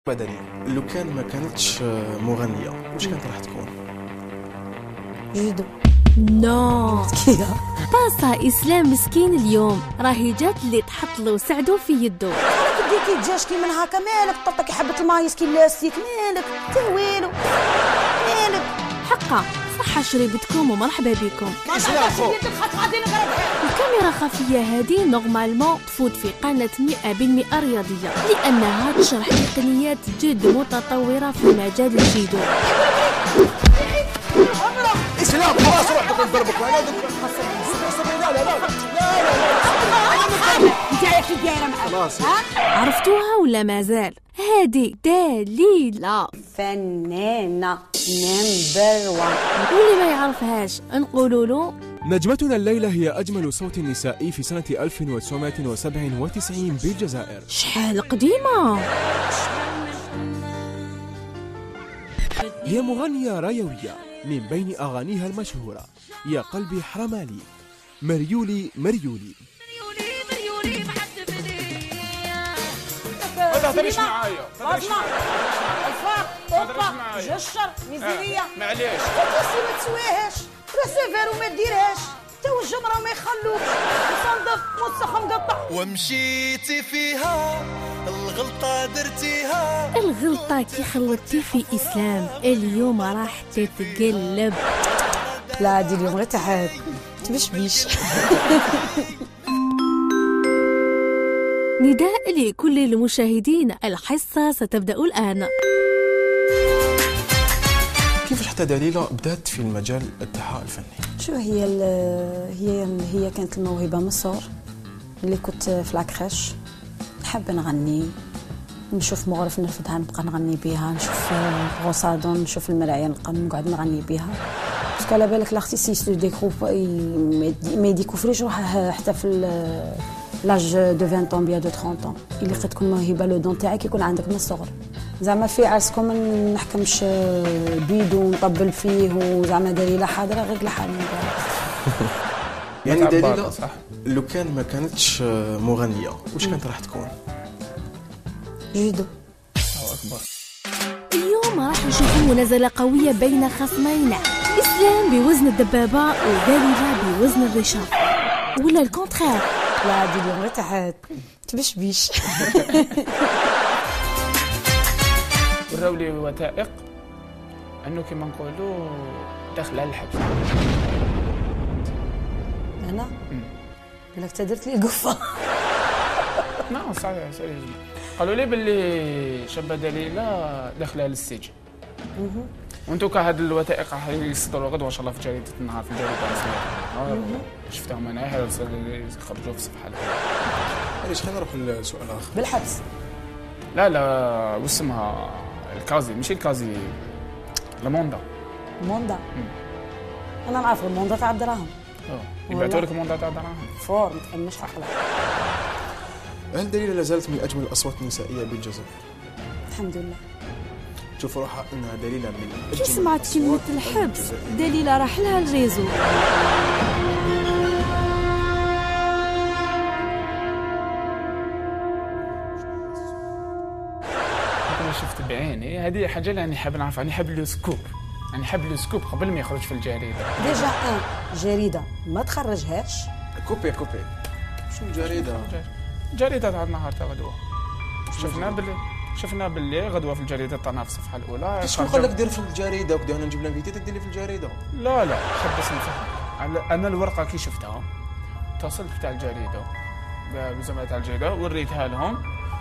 بدني لو كان ما كانتش مغنية واش كانت راح تكون؟ جودو. نو طاسة إسلام مسكين اليوم راهي جات اللي تحط له سعدو في يدو. كي تجاش كي من هكا مالك ططك حبة المايس كي لاستيك مالك تهويلو مالك حقا صحة شريبتكم ومرحبا بكم. الكاميرا خفية هذه نورمالمون تفوت في قناة 100% رياضية لأنها تشرح تقنيات جد متطورة في مجال الجيدو. اسلام خلاص روح نضربك انا خلاص عرفتوها ولا مازال؟ هذه دليلة فنانة نمبر 1. واللي ما يعرفهاش نقولوا له نجمتنا الليلة هي أجمل صوت نسائي في سنة 1997 بالجزائر. شحال قديمة. هي مغنية رايوية من بين أغانيها المشهورة يا قلبي حرمالي، مريولي مريولي. ما تهضريش معايا الفاق طوبة جشر ميزيرية معليش كاسي ما تسويهاش راه وما ديرهاش تا الجمرة ما يخلوك مصنضف متسخ مقطع ومشيتي فيها الغلطة درتيها. الغلطة كي خلطتي في إسلام اليوم راح تتقلب. لا عادي اليوم لا تحاد تبشبيش. نداء لكل المشاهدين، الحصة ستبدأ الآن. كيفاش حتى دليلة بدات في المجال التحاء الفني؟ شو هي كانت الموهبة من الصغر اللي كنت في العكخاش نحب نغني، نشوف مغرف نرفدها نبقى نغني بها، نشوف غوصادون نشوف المراية نبقى نقعد نغني بها. باسكو على بالك لاختيسيس دو ديكروب ما يديكوفريش روحه حتى في لاج دو 20 طون بيا دو 30 طون. اللي قد تكون موهبه لو دون تاعك يكون عندك من الصغر. زعما في عرسكم ما نحكمش بيدو ونطبل فيه وزعما دليله حاضره غير لحال. يعني دليلة لو كان ما كانتش مغنية واش كانت راح تكون؟ جودو. الله اكبر. اليوم راح نشوفوا منازلة قوية بين خصمين، إسلام بوزن الدبابة ودليلة بوزن الرشاق، ولا الكونترير. لا عادي اليوم لا تحاد تبشبيش. وراو لي وثائق انه كما نقولوا داخله الحبس. انا بالك تدرت لي القفه. نعم صحيح سيريوزمون قالوا لي باللي شابه دليله داخله للسجن. وانتو كهاد الوثائق راح يصدروا غدوه ان شاء الله في جريده النهار في الجريده الرسميه. شفتهم انا يخرجوا في الصفحه الاولى. علاش خلينا نروح لسؤال اخر. بالحبس. لا واسمها الكازي ماشي الكازي الموندا. موندا. انا نعرف الموندا تاع الدراهم. يبعثوا لك موندا تاع الدراهم. فور ما تأمنش عقلك. هل دليلة لا زالت من اجمل الاصوات النسائيه بالجزائر؟ الحمد لله. تشوف روحها انها دليلة من كي سمعت كلمة الحبس دليلة راح لها الريزو. أنا شفت بعيني هذه حاجة اللي أنا حاب نعرف، أنا حاب لو سكوب، أنا حاب لو سكوب قبل ما يخرج في الجريدة. ديجا جريدة ما تخرجهاش. كوبي شنو جريدة؟ جريدة تاع النهار تاع غدوة. شفنا باللي غدوه في الجريده تاعنا في الصفحه الاولى. شنو قال لك دير في الجريده وكذا انا نجيب لك فيديو دير لي في الجريده؟ لا حبس نفهم. انا الورقه كي شفتها اتصلت تاع الجريده بزملاء تاع الجريده وريتها لهم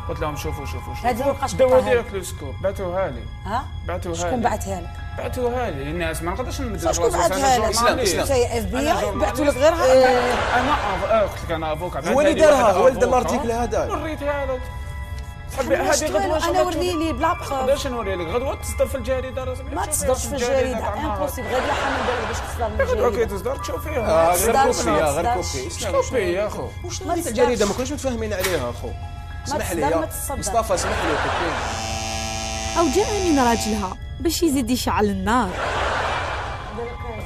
قلت لهم شوفوا هذه الورقه داو ديريكت لو سكوب بعثوها لي. بعثوها لي. شكون بعثها لك؟ بعثوها لي الناس ما نقدرش نمد شكون بعثها لك؟ اف بي اي بعثوا لك غيرها. انا قلت لك انا افوكا هو اللي دارها هو اللي دار الارتيكل هذا وريتها لك. هذه غدوه انا ورني لي بلا بخاف. باش نوري لك غدوه تصدر في الجريده رسميا. ما تصدرش في الجريده امبوسيبل غير لحال من بالك باش تصدر من الجريده. اوكي تصدر تشوف فيها. غير كوبي يا اخو. واش نادي الجريده ما كناش متفاهمين عليها اخو. اسمح لي يا مصطفى اسمح لي كوبي. او جاء من راجلها باش يزيد يشعل النار.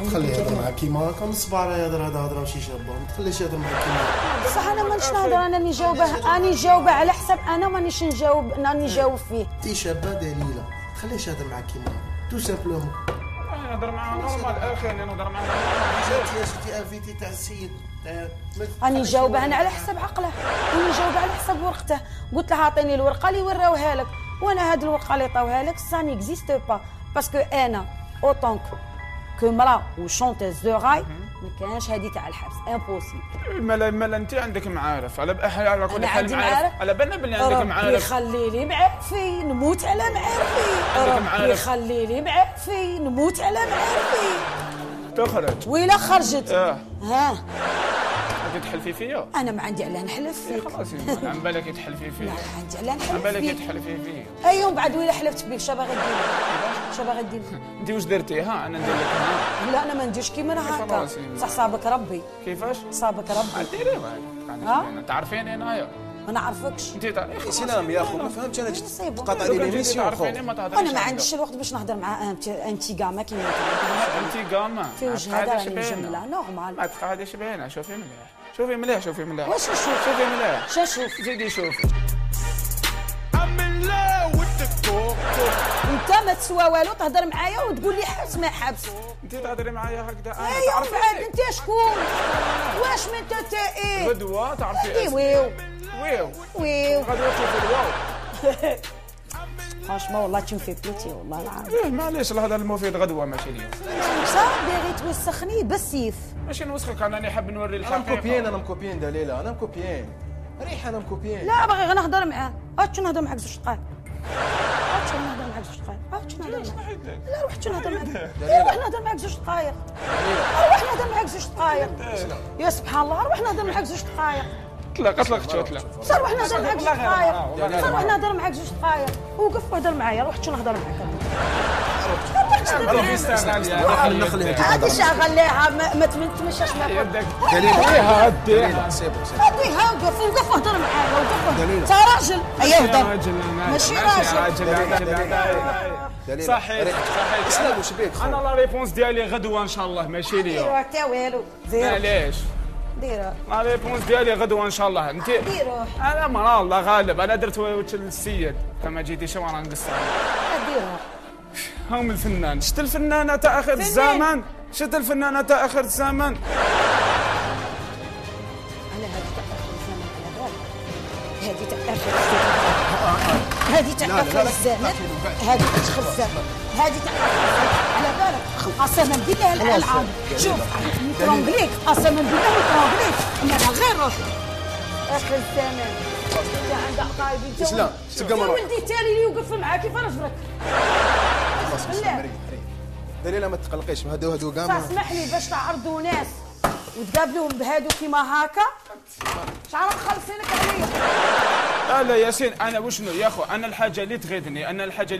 تخليه يهضر معاك كيما هكا من الصباح راه يهضر هذا هضره ماشي شابه، ما تخليش يهضر معاك كيما بصح انا مانيش نهضر، انا نجاوبه على حسب انا مانيش نجاوب فيه. انت شابه دليله، تخليش يهضر معاك كيما هكا تو سامبلومون. نهضر معاه نورمال اخي، انا نهضر معاه جاتي انفيتي تاع السيد راني جاوبه انا على حسب عقله، راني جاوبه على حسب ورقته. قلت له عطيني الورقه اللي وراوها لك، وانا هاد الورقه اللي عطاوها لك سا نيكزيست با، باسكو انا اوتون كمراه وشونتيز دو راي ما كانش هادي تاع الحبس امبوسيبل. مالا انت عندك معارف على كل حال، معارف على بالنا بلي عندك معارف. ربي يخلي لي معارفي نموت على معارفي، ربي يخلي لي معارفي نموت على معارفي. تخرج ويلا خرجت ها تحلفي فيا؟ انا ما عندي علاه نحلف فيك. خلاص انا عم بالك تحلفي فيا. لا عندي علاه نحلف فيك. عم بالك تحلفي فيا. اي يوم بعد ويلا حلفت بيك شباب غدير. شباب غدير. انت واش درتي؟ ها انا ندير لك ها. لا انا ما نديرش كيما انا هكا. صح صابك ربي. كيفاش؟ صابك ربي. ديري معايا. تعرفيني انايا. ما نعرفكش. انت تعرفي سلام يا اخو، ما فهمتش انا جيت تقاطع لي ليميسيون خو. انا ما عنديش الوقت باش نهضر مع انتي كاما كيما انتي كاما في وجه هذا راني مجمله نورمال. ما تقعديش باينه. شوفي مليح، شوفي مليح، شوفي مليح. واش نشوف؟ شوفي مليح. شنشوف؟ زيدي شوفي. انت ما تسوى والو تهضر معايا وتقول لي حبس ما حبس. انت تهضري معايا هكذا. ايوا بعد انت شكون؟ واش من انت ايه؟ غدوه تعرفي ايه ويو ويو غدوه تشوفي الواو. فرانشمون والله تي مفي بليتي والله العظيم. معليش الهضره المفيد غدوه ماشي اليوم. صافي توسخني بالسيف. ماشي نوسخك، انا نحب نوري الحقيقه. انا مكوبيين دليله، انا مكوبيين ريح، انا مكوبيين. لا باغي غير نهضر معاه. هاتشو نهضر معاك زوج دقائق. هاتشو نهضر معاك زوج دقائق. هاتشو نهضر معاك. لا روح نهضر معاك. روح نهضر معاك زوج دقائق. روح نهضر معاك زوج دقائق. يا سبحان الله روح نهضر معاك زوج دقائق. طلق. صار روح نهضر معاك زوج دقائق. صار روح نهضر معاك زوج دقائق. وقف وهضر معايا. روح شنو نهضر معاك. هادي شغليها ما تمشاش معاك. دليلها هديها. هديها وقف وهضر معايا. وقف انت راجل. ايوا هضر ماشي راجل. صحيح. اسلام واش بيك؟ انا لا ريبونس ديالي غدوه ان شاء الله ماشي اليوم. ديروا حتى والو. معليش. ديروا. لا ريبونس ديالي غدوه ان شاء الله. انت ديروا. انا مرا الله غالب، انا درت وجه للسيد كما جيتي شو انا نقصر. ديروا. هم الفنان. شت الفنانه تاع اخر الزمان؟ شت الفنانه تاع اخر الزمان؟ على هذه تاع اخر الزمان. هذه تاع اخر الزمان. هذه تاع اخر الزمان. هذه تاع على بالك. قسما بالله العظيم. شوف مترونغليك قسما بالله مترونغليك. انا غير روحي. اخر الزمان. عندها قايد. اسلام تلقى مرة. ولدي تالي اللي يوقف معاك كيف رجلك. دليله ما تقلقيش، هادو كاع. اسمح لي باش تعرضوا ناس وتقابلوهم بهادو كيما هكا شعرك خلصينك عليا. لا ياسين، انا وشنو يا اخو، انا الحاجه اللي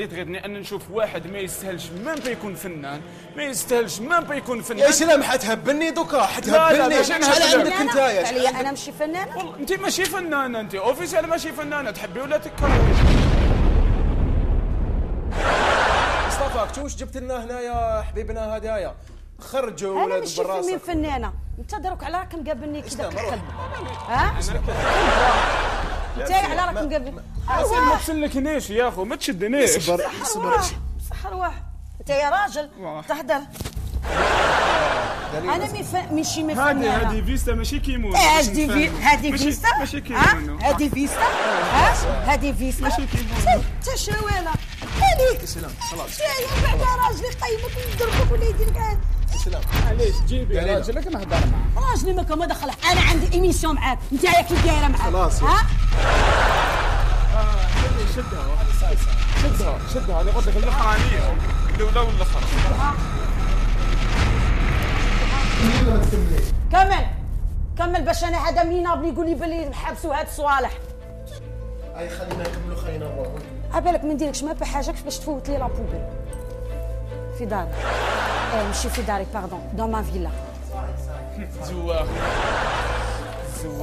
تغيظني ان نشوف واحد ما يستاهلش مام بيكون فنان، ما يستاهلش مام بيكون فنان. يا سلام حتهبلني دوكا، حتهبلني. شحال عندك انت يا عليا انا ماشي فنانه؟ والله انت ماشي فنانه، انت اوفيسيال ماشي فنانه، تحبي ولا تكرهي. مصطفى واش جبت لنا هنايا حبيبنا هدايا؟ خرجوا ولاد براسك. انا ماشي فنانه، انت دروك على راك مقابلني كذا كحل. ها؟ انت على راك مقابل. ما تسلكنيش يا اخو، ما تشدنيش. صبر صح رواح. انت يا راجل تهدر. انا ماشي فنانه. هذه فيستا ماشي كيمونو. هذه فيستا ماشي كيمونو. هذه فيستا. هذه فيستا ماشي كيمونو. انت شواله هذيك. سلام خلاص. يا بعد راجلي قيمك ويضربك ولا يدير لك. سلام علاش جيبي راجلك نهضر معاه. راجلي ما دخله، انا عندي ايميسيون معاك، انت كي دايره معاك. خلاص ها؟ شدها اللي قلت لك الاخرانيه الاولى والاخر. كمل باش انا هذا منين نابني يقول لي بلي حبسوا هاد الصوالح. اي خلينا نكملوا، خلينا نروحوا. عبالك ما نديركش ما بحاجه باش تفوت لي لابوبيل في داري. ماشي في داري باردون، دون ما فيلا. زواق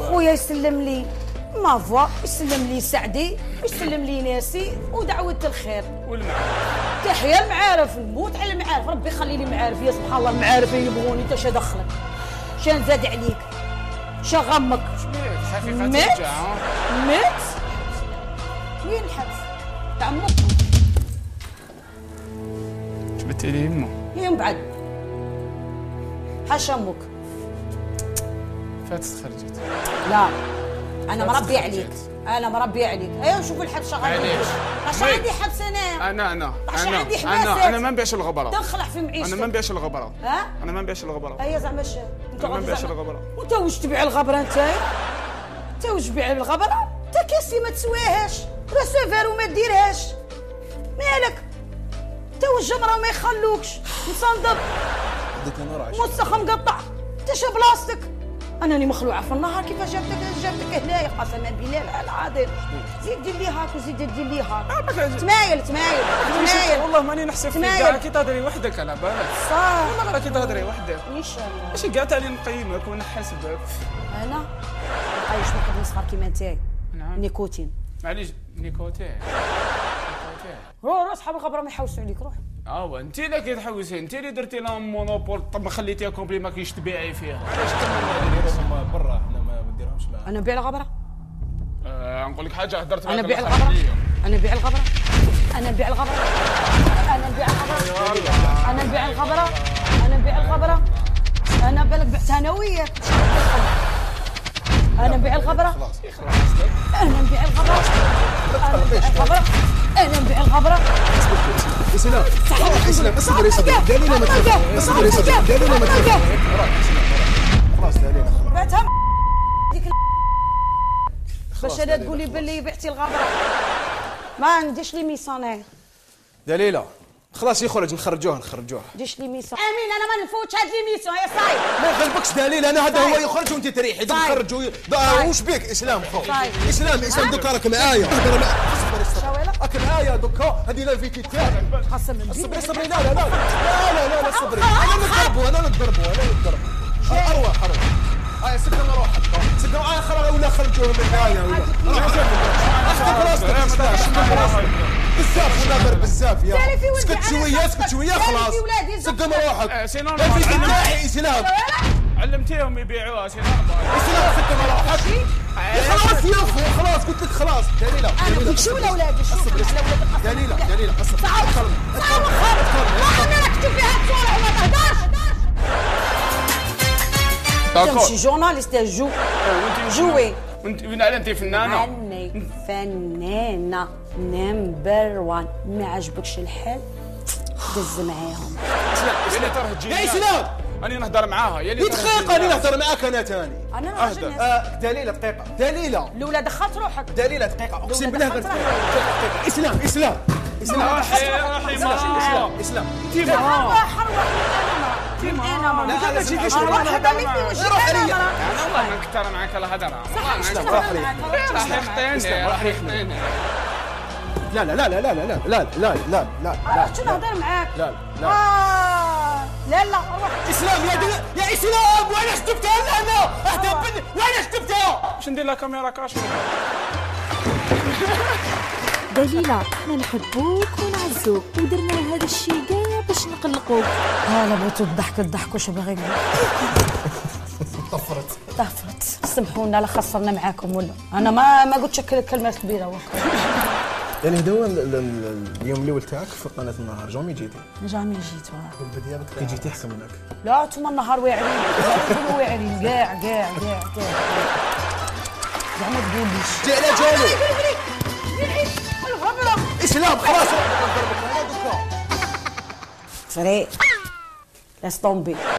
خويا يسلم لي ما فوا يسلم لي سعدي ويسلم لي ناسي ودعوة الخير والمعارف. تحيا المعارف، نموت على المعارف، ربي يخلي لي معارف. يا سبحان الله المعارف يبغوني، انت شا دخلك؟ شا نزاد عليك؟ شا غمك؟ الحقيقة مات؟ ترجع. مات؟ وين الحبس؟ تاع امك جبتي لي يمه هي من بعد حاشا امك. فاتت خرجت. لا انا مربي عليك، انا مربي عليك. ايوا شوفوا الحبس شغال. معليش. اش عندي حبس انا؟ انا عندي حباسات. انا ما نبيعش الغبره. تنخلع في معيشتك. انا ما نبيعش الغبره. ها؟ انا ما نبيعش الغبره. هيا زعما انت ما نبيعش الغبره. وانت واش تبيع الغبره انت؟ انت واش تبيع الغبره؟ انت كاسي ما تسويهاش، راسوفير وما ديرهاش. مالك؟ انت والجمره ما يخلوكش مصندب بدك انا راعي موسخ مقطع. انت شا بلاصتك؟ انني مخلوعه في النهار كيفاش جابتك هنايا قسما بالله العظيم. زيد دير لي هاك وزيد دير لي هاك. تمايل والله ماني نحسب فيك تمايل. كاع كي تهضري وحدك على بالك. صح والله راه كي تهضري وحدك. ان شاء الله. ماشي كاع تالي نقيمك ونحاسبك. انا عايش واحد صغار كيما انت. نعم. نيكوتين. معليش نيكوتين. روح اصحاب الغبره ما يحوسوا عليك. روح انت اللي كتحوسي، انت اللي درتي لها مونوبول. طب خليتيها كومبلي ما كاينش تبيعي فيها. علاش نديرهم برا، حنا ما نديرهمش معانا. انا نبيع الغبره. نقول لك حاجه، هدرت معاك انا نبيع الآخر الغبره. عليا. انا نبيع الغبره. انا نبيع الغبره. انا نبيع الغبره. انا نبيع الغبره. انا نبيع الغبره. انا بالك بعتها انا وياك. انا نبيع الغبره. انا نبيع الغبره. انا نبيع الغبره. انا نبيع الغبره. اسلام اسلام اصبر دليله ما تخافش. اصبر دليله ما تخافش. خلاص دليله خلاص. بعتها ديك باش انا تقولي باللي بعتي الغبره. ما عنديش لي ميسون. دليله خلاص يخرج نخرجوه. ديش لي ميسون. امين انا ما نفوتش هاد لي ميسون يا صايب. ما يغلبكش دليل. انا هذا هو يخرج وانت تريحي. نخرجوا. واش بيك اسلام خو؟ اسلام دوكا راك معايا. راك معايا دوكا. هذه لا فيتي تاعك. صبري لا صبري. انا نضربوا. اروح سكر روحك. سكر اخر ولا خرجوه من هنايا بزاف ولا غير بزاف. يا اسكت شويه خلاص. سكر روحك. سي لا فيتي نورمال. تاعي اسلام. علمتيهم يبيعوها سي نورمال. اسلام سكر روحك. خلاص يا اخو خلاص قلت لك خلاص. دليله انا شو الاولاد شو دليله اصبر. انا نكتب فيها الصوره وما تهدرش. تمشي جورناليست جو جوي. وانت على انت فنانه. عني فنانه نمبر 1. ما عجبكش الحال دز معاهم. يا اللي ترى تجي. يا اسلام انا نهضر معاها. يا اللي دقيقه انا نهضر معاك انا ثاني. انا راجل ناس. دليله دقيقه. دليله الاولى دخلت روحك. دليله دقيقه اقسم بالله غير دقيقه. اسلام روحي مراه. اسلام انت مراه. انا لا لا تجيش روح هذا اللي فيه وش روح لي. انا والله ما نكثر معك الهضره. راح يخطيني. لا شنو نهضر معاك؟ لا لا روح. اسلام يا اسلام وانا شفتها انا اهدى بني وانا شفتها. باش ندير لها كاميرا كاش. دليلة احنا نحبوك ونعزوك ودرنا هذا الشيء كاع باش نقلقوك. لا بغيتو تضحكوا واش باغي نقول. طفرت سمحونا لا خسرنا معاكم ولا. انا ما قلتش كلمات كبيره وكا. يعني هذا هو اليوم الاول تاعك في قناه النهار. جامي جيتي؟ جامي جيت كي جيتي حكم هناك. لا انتوما النهار واعرين. كلوا واعرين كاع زعما تقوليش. جي على جالو. اسلام خلاص. فري لاس طومبي.